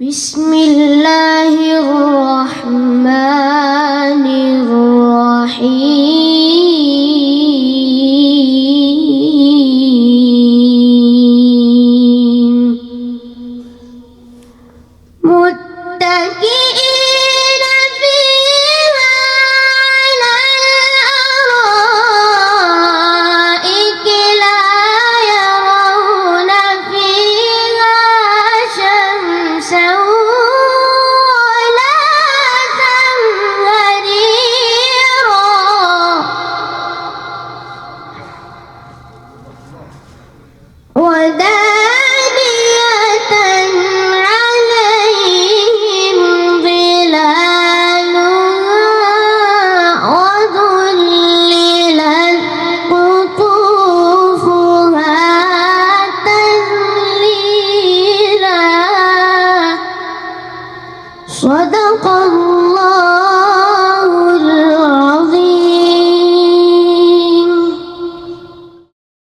بسم الله الرحمن الرحيم متكئين فيها على الأرائك لا يرون فيها شمسا ولا زمهريرا ودانية عليهم ظلالها وذللت قطوفها تذليلا صدق الله